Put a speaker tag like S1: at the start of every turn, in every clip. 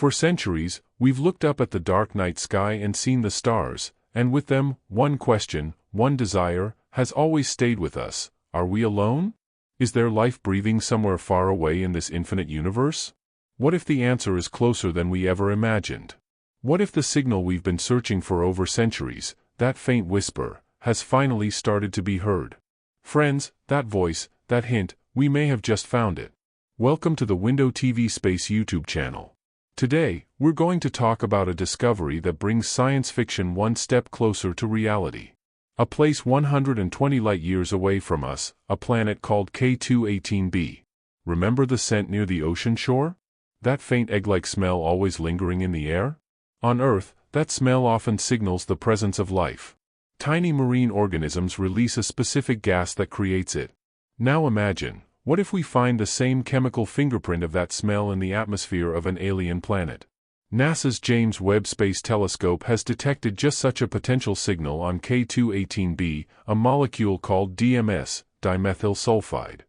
S1: For centuries, we've looked up at the dark night sky and seen the stars, and with them, one question, one desire, has always stayed with us. Are we alone? Is there life breathing somewhere far away in this infinite universe? What if the answer is closer than we ever imagined? What if the signal we've been searching for over centuries, that faint whisper, has finally started to be heard? Friends, that voice, that hint, we may have just found it. Welcome to the Window TV Space YouTube channel. Today, we're going to talk about a discovery that brings science fiction one step closer to reality. A place 120 light-years away from us, a planet called K2-18b. Remember the scent near the ocean shore? That faint egg-like smell always lingering in the air? On Earth, that smell often signals the presence of life. Tiny marine organisms release a specific gas that creates it. Now imagine, what if we find the same chemical fingerprint of that smell in the atmosphere of an alien planet? NASA's James Webb Space Telescope has detected just such a potential signal on K2-18b, a molecule called DMS, dimethyl sulfide.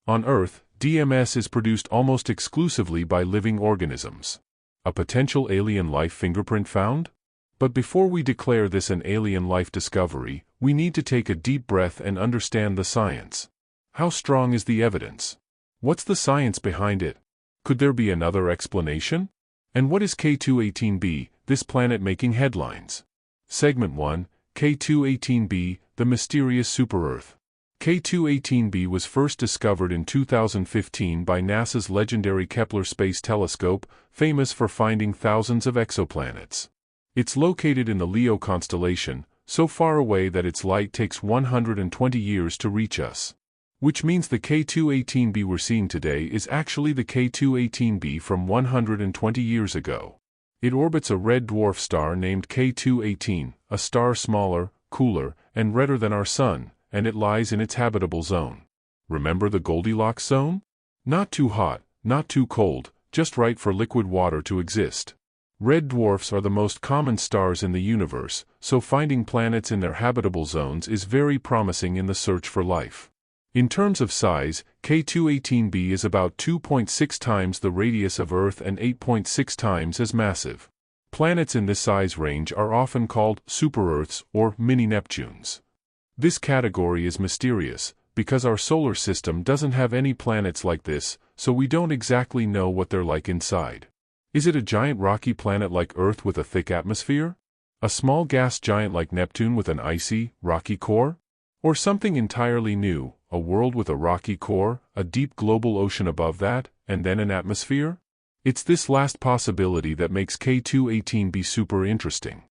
S1: On Earth, DMS is produced almost exclusively by living organisms. A potential alien life fingerprint found? But before we declare this an alien life discovery, we need to take a deep breath and understand the science. How strong is the evidence? What's the science behind it? Could there be another explanation? And what is K2-18b, this planet making headlines? Segment 1, K2-18b, the mysterious super-Earth. K2-18b was first discovered in 2015 by NASA's legendary Kepler Space Telescope, famous for finding thousands of exoplanets. It's located in the Leo constellation, so far away that its light takes 120 years to reach us. Which means the K2-18b we're seeing today is actually the K2-18b from 120 years ago. It orbits a red dwarf star named K2-18, a star smaller, cooler, and redder than our Sun, and it lies in its habitable zone. Remember the Goldilocks zone? Not too hot, not too cold, just right for liquid water to exist. Red dwarfs are the most common stars in the universe, so finding planets in their habitable zones is very promising in the search for life. In terms of size, K2-18b is about 2.6 times the radius of Earth and 8.6 times as massive. Planets in this size range are often called super-Earths or mini-Neptunes. This category is mysterious, because our solar system doesn't have any planets like this, so we don't exactly know what they're like inside. Is it a giant rocky planet like Earth with a thick atmosphere? A small gas giant like Neptune with an icy, rocky core? Or something entirely new, a world with a rocky core, a deep global ocean above that, and then an atmosphere? It's this last possibility that makes K2-18b super interesting.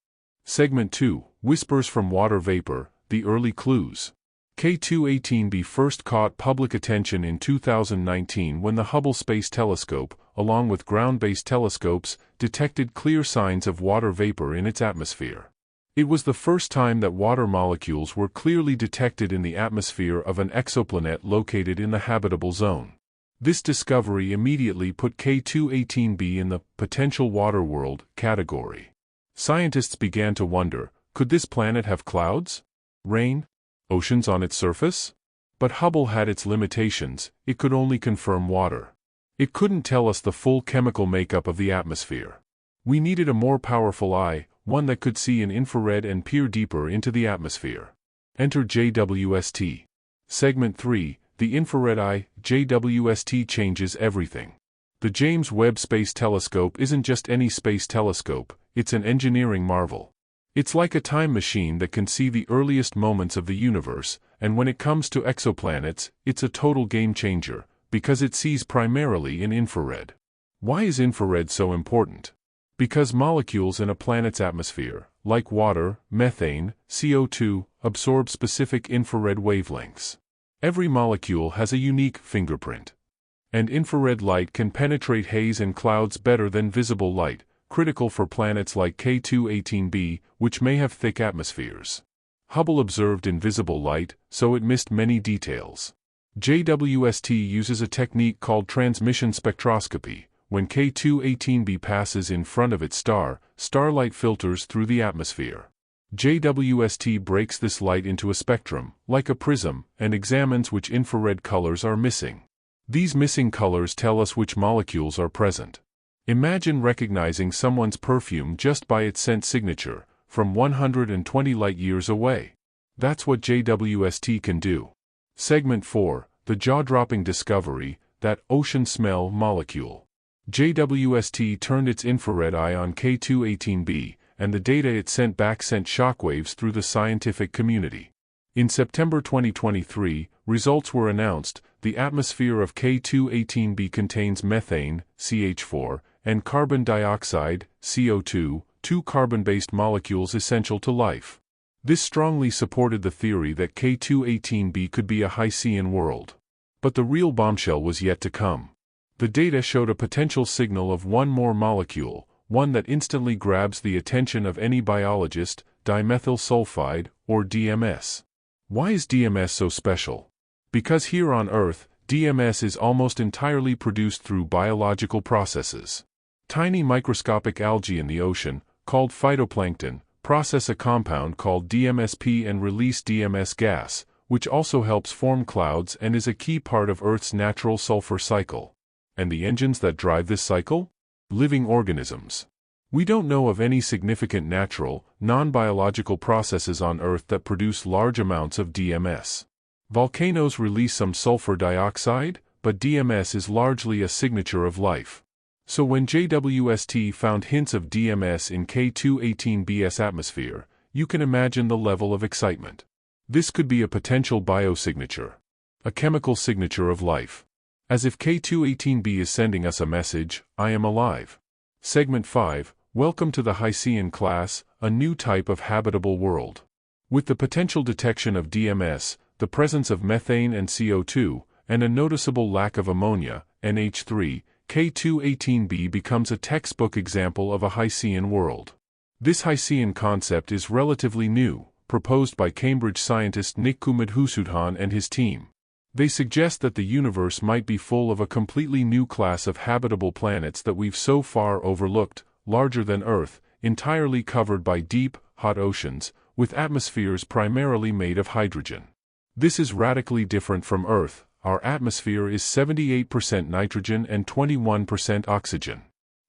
S1: Segment 2, Whispers from Water Vapor, the Early Clues. K2-18b first caught public attention in 2019 when the Hubble Space Telescope, along with ground-based telescopes, detected clear signs of water vapor in its atmosphere. It was the first time that water molecules were clearly detected in the atmosphere of an exoplanet located in the habitable zone. This discovery immediately put K2-18b in the potential water world category. Scientists began to wonder, could this planet have clouds? Rain? Oceans on its surface? But Hubble had its limitations, it could only confirm water. It couldn't tell us the full chemical makeup of the atmosphere. We needed a more powerful eye, one that could see in infrared and peer deeper into the atmosphere. Enter JWST. Segment 3, the infrared eye. JWST changes everything. The James Webb Space Telescope isn't just any space telescope, it's an engineering marvel. It's like a time machine that can see the earliest moments of the universe, and when it comes to exoplanets, it's a total game changer, because it sees primarily in infrared. Why is infrared so important? Because molecules in a planet's atmosphere, like water, methane, CO2, absorb specific infrared wavelengths. Every molecule has a unique fingerprint. And infrared light can penetrate haze and clouds better than visible light, critical for planets like K2-18b, which may have thick atmospheres. Hubble observed invisible light, so it missed many details. JWST uses a technique called transmission spectroscopy. When K2-18b passes in front of its star, starlight filters through the atmosphere. JWST breaks this light into a spectrum, like a prism, and examines which infrared colors are missing. These missing colors tell us which molecules are present. Imagine recognizing someone's perfume just by its scent signature, from 120 light-years away. That's what JWST can do. Segment 4, the jaw-dropping discovery, that ocean smell molecule. JWST turned its infrared eye on K2-18b, and the data it sent back sent shockwaves through the scientific community. In September 2023, results were announced. The atmosphere of K2-18b contains methane, CH4, and carbon dioxide, CO2, two carbon-based molecules essential to life. This strongly supported the theory that K2-18b could be a Hycean world. But the real bombshell was yet to come. The data showed a potential signal of one more molecule, one that instantly grabs the attention of any biologist, dimethyl sulfide, or DMS. Why is DMS so special? Because here on Earth, DMS is almost entirely produced through biological processes. Tiny microscopic algae in the ocean, called phytoplankton, process a compound called DMSP and release DMS gas, which also helps form clouds and is a key part of Earth's natural sulfur cycle. And the engines that drive this cycle? Living organisms. We don't know of any significant natural, non-biological processes on Earth that produce large amounts of DMS. Volcanoes release some sulfur dioxide, but DMS is largely a signature of life. So when JWST found hints of DMS in K2-18b's atmosphere, you can imagine the level of excitement. This could be a potential biosignature. A chemical signature of life. As if K2-18b is sending us a message, I am alive. Segment 5, welcome to the Hycean class, a new type of habitable world. With the potential detection of DMS, the presence of methane and CO2, and a noticeable lack of ammonia, NH3, K2-18b becomes a textbook example of a Hycean world. This Hycean concept is relatively new, proposed by Cambridge scientist Nikku Madhusudhan and his team. They suggest that the universe might be full of a completely new class of habitable planets that we've so far overlooked, larger than Earth, entirely covered by deep, hot oceans, with atmospheres primarily made of hydrogen. This is radically different from Earth. Our atmosphere is 78% nitrogen and 21% oxygen.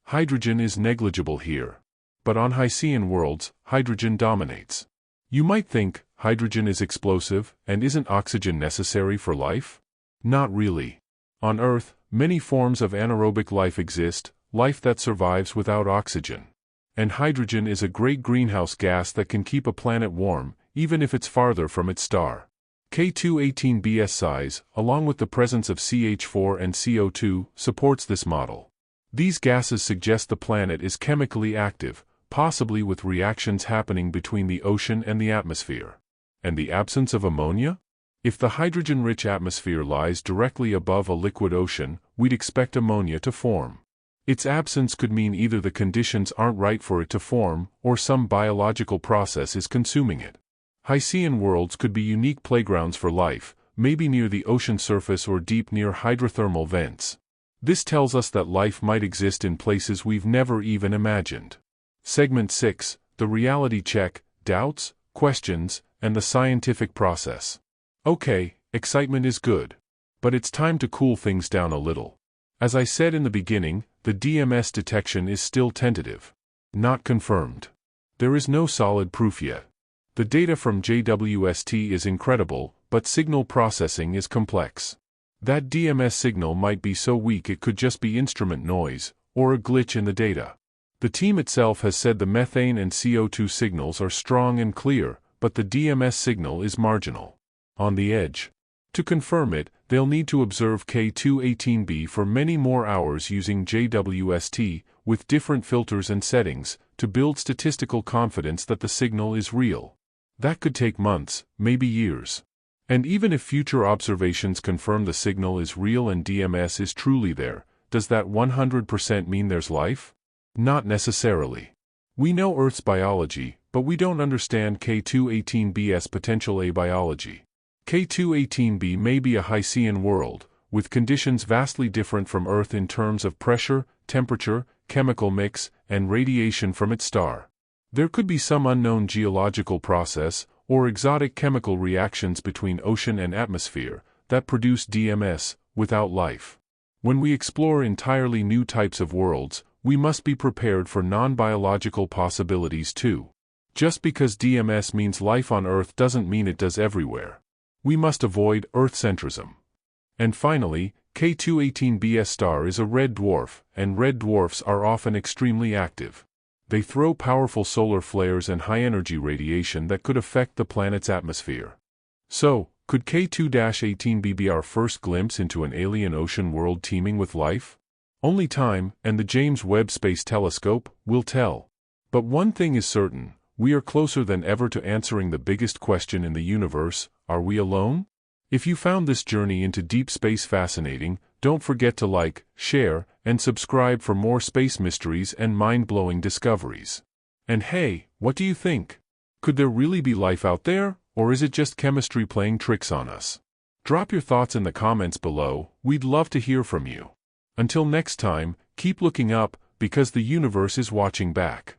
S1: Hydrogen is negligible here. But on Hycean worlds, hydrogen dominates. You might think, hydrogen is explosive, and isn't oxygen necessary for life? Not really. On Earth, many forms of anaerobic life exist, life that survives without oxygen. And hydrogen is a great greenhouse gas that can keep a planet warm, even if it's farther from its star. K2-18b's size, along with the presence of CH4 and CO2, supports this model. These gases suggest the planet is chemically active, possibly with reactions happening between the ocean and the atmosphere. And the absence of ammonia? If the hydrogen-rich atmosphere lies directly above a liquid ocean, we'd expect ammonia to form. Its absence could mean either the conditions aren't right for it to form, or some biological process is consuming it. Hycean worlds could be unique playgrounds for life, maybe near the ocean surface or deep near hydrothermal vents. This tells us that life might exist in places we've never even imagined. Segment 6, the reality check, doubts, questions, and the scientific process. Okay, excitement is good. But it's time to cool things down a little. As I said in the beginning, the DMS detection is still tentative. Not confirmed. There is no solid proof yet. The data from JWST is incredible, but signal processing is complex. That DMS signal might be so weak it could just be instrument noise, or a glitch in the data. The team itself has said the methane and CO2 signals are strong and clear, but the DMS signal is marginal. On the edge. To confirm it, they'll need to observe K2-18b for many more hours using JWST, with different filters and settings, to build statistical confidence that the signal is real. That could take months, maybe years. And even if future observations confirm the signal is real and DMS is truly there, does that 100% mean there's life? Not necessarily. We know Earth's biology, but we don't understand K2-18b's potential abiology. K2-18b may be a Hycean world, with conditions vastly different from Earth in terms of pressure, temperature, chemical mix, and radiation from its star. There could be some unknown geological process, or exotic chemical reactions between ocean and atmosphere, that produce DMS, without life. When we explore entirely new types of worlds, we must be prepared for non-biological possibilities too. Just because DMS means life on Earth doesn't mean it does everywhere. We must avoid Earth-centrism. And finally, K2-18b star is a red dwarf, and red dwarfs are often extremely active. They throw powerful solar flares and high-energy radiation that could affect the planet's atmosphere. So, could K2-18b be our first glimpse into an alien ocean world teeming with life? Only time, and the James Webb Space Telescope, will tell. But one thing is certain, we are closer than ever to answering the biggest question in the universe: are we alone? If you found this journey into deep space fascinating, don't forget to like, share, and subscribe for more space mysteries and mind-blowing discoveries. And hey, what do you think? Could there really be life out there, or is it just chemistry playing tricks on us? Drop your thoughts in the comments below, we'd love to hear from you. Until next time, keep looking up, because the universe is watching back.